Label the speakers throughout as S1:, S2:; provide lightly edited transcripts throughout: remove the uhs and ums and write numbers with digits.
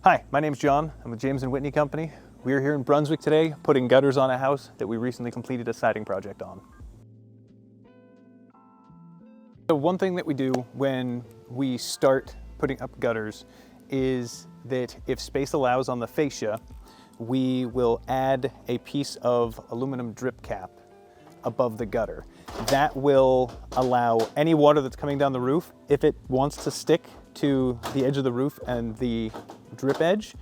S1: Hi, my name's John. I'm with James and Whitney Company. We're here in Brunswick today putting gutters on a house that we recently completed a siding project on. So one thing that we do when we start putting up gutters is that if space allows on the fascia, we will add a piece of aluminum drip cap above the gutter. That will allow any water that's coming down the roof, if it wants to stick to the edge of the roof and the drip edge,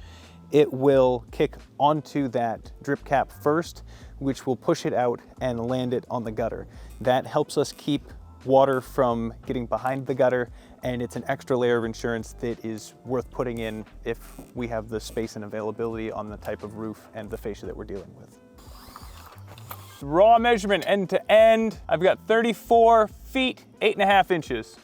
S1: it will kick onto that drip cap first, which will push it out and land it on the gutter. That helps us keep water from getting behind the gutter, and it's an extra layer of insurance that is worth putting in if we have the space and availability on the type of roof and the fascia that we're dealing with. Raw measurement end to end, I've got 34 feet, 8.5 inches.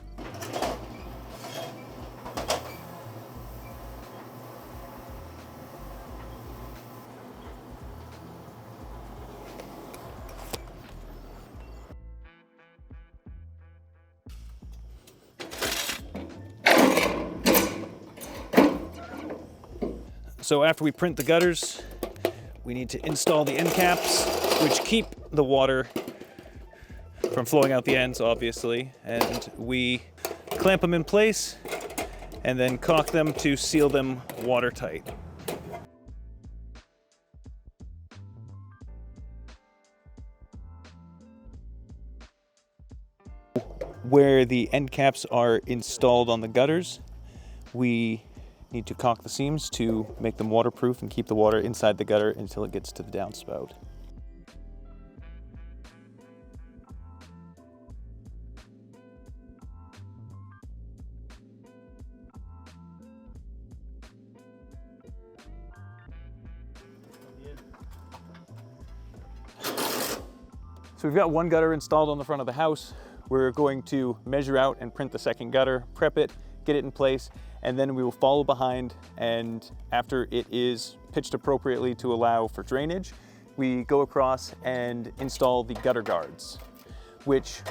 S1: So after we print the gutters, we need to install the end caps, which keep the water from flowing out the ends, obviously. And we clamp them in place and then caulk them to seal them watertight. Where the end caps are installed on the gutters, we need to caulk the seams to make them waterproof and keep the water inside the gutter until it gets to the downspout. So we've got one gutter installed on the front of the house. We're going to measure out and print the second gutter, prep it, get it in place, and then we will follow behind, and after it is pitched appropriately to allow for drainage, we go across and install the gutter guards, which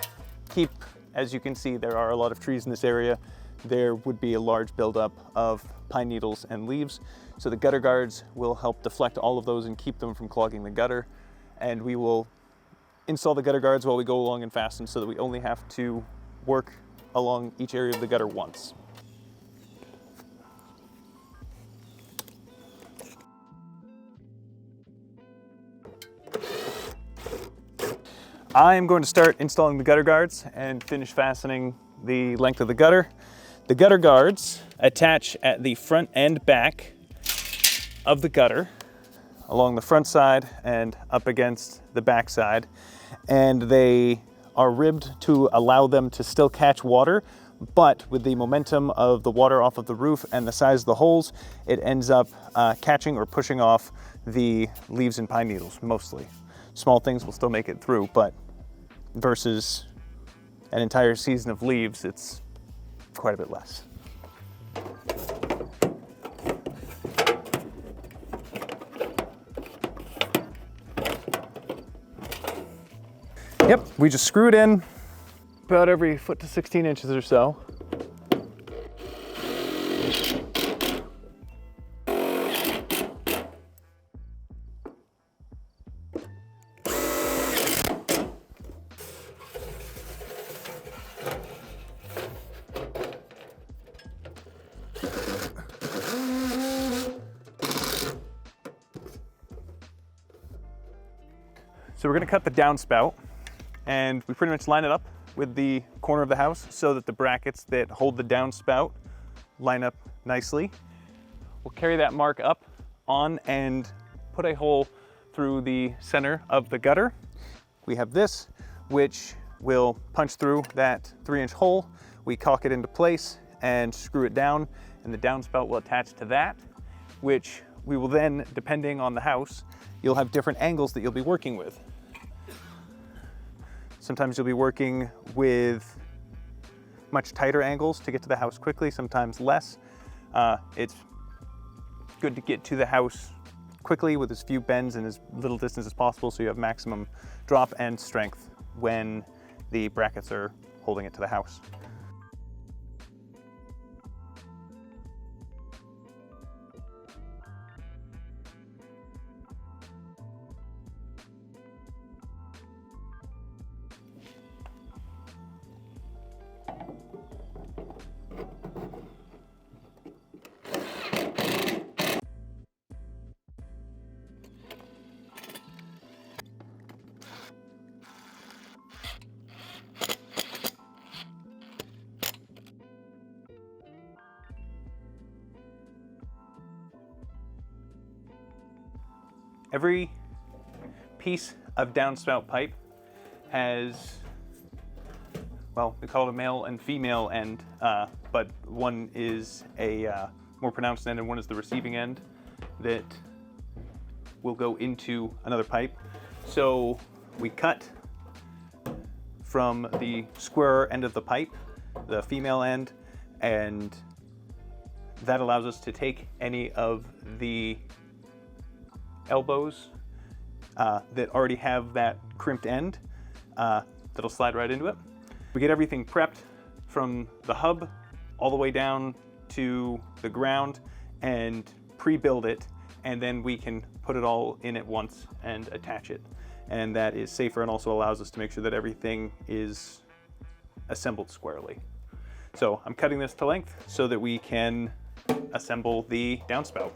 S1: keep, as you can see, there are a lot of trees in this area. There would be a large buildup of pine needles and leaves, so the gutter guards will help deflect all of those and keep them from clogging the gutter, and we will install the gutter guards while we go along and fasten so that we only have to work along each area of the gutter once. I'm going to start installing the gutter guards and finish fastening the length of the gutter. The gutter guards attach at the front and back of the gutter, along the front side and up against the back side, and they are ribbed to allow them to still catch water, but with the momentum of the water off of the roof and the size of the holes, it ends up catching or pushing off the leaves and pine needles mostly. Small things will still make it through, but versus an entire season of leaves, it's quite a bit less. Yep, we just screw it in about every foot to 16 inches or so. So we're going to cut the downspout, and we pretty much line it up with the corner of the house so that the brackets that hold the downspout line up nicely. We'll carry that mark up on and put a hole through the center of the gutter. We have this, which will punch through that 3-inch hole. We caulk it into place and screw it down, and the downspout will attach to that, which we will then, depending on the house, you'll have different angles that you'll be working with. Sometimes you'll be working with much tighter angles to get to the house quickly, sometimes less. It's good to get to the house quickly with as few bends and as little distance as possible so you have maximum drop and strength when the brackets are holding it to the house. Every piece of downspout pipe has, well, we call it a male and female end, but one is a more pronounced end and one is the receiving end that will go into another pipe. So we cut from the square end of the pipe, the female end, and that allows us to take any of the elbows that already have that crimped end that'll slide right into it. We get everything prepped from the hub all the way down to the ground and pre-build it, and then we can put it all in at once and attach it. And that is safer and also allows us to make sure that everything is assembled squarely. So I'm cutting this to length so that we can assemble the downspout.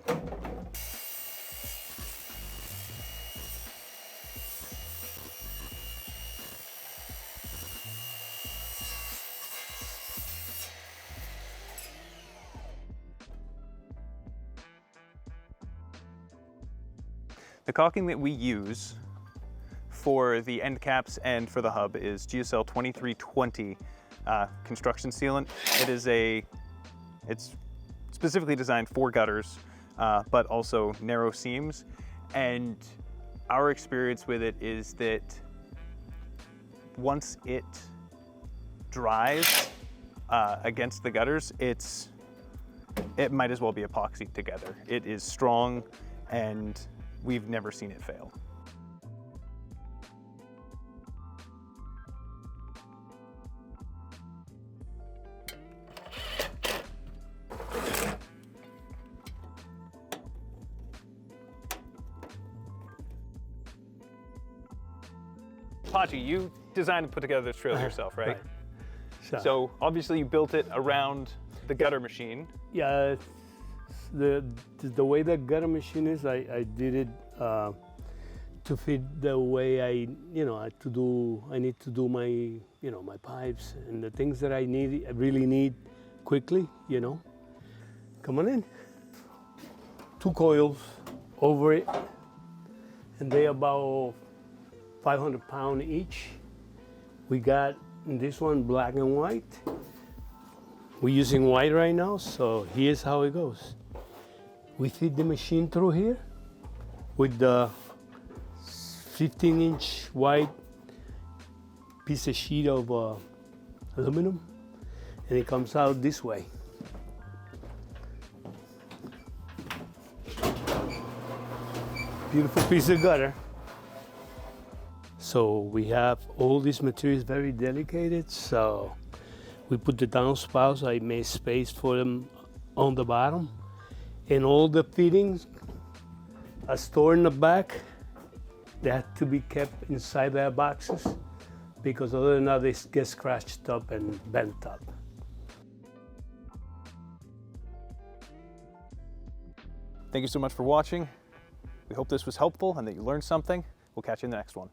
S1: The caulking that we use for the end caps and for the hub is GSL 2320 construction sealant. It's specifically designed for gutters, but also narrow seams. And our experience with it is that once it dries against the gutters, it might as well be epoxied together. It is strong and we've never seen it fail. Pachi, you designed and put together this trailer yourself, right?
S2: Right.
S1: So obviously you built it around the gutter machine.
S2: Yeah, the way the gutter machine is, I did it to fit the way I need to do my, my pipes and the things that I really need quickly, Come on in. 2 coils over it, and they about 500 pounds each. We got this one black and white. We're using white right now, so here's how it goes. We feed the machine through here with the 15-inch white piece of sheet of aluminum, and it comes out this way. Beautiful piece of gutter. So we have all these materials very delicate, so we put the downspouts. I made space for them on the bottom, and all the fittings are stored in the back. They have to be kept inside their boxes because other than that they get scratched up and bent up.
S1: Thank you so much for watching. We hope this was helpful and that you learned something. We'll catch you in the next one.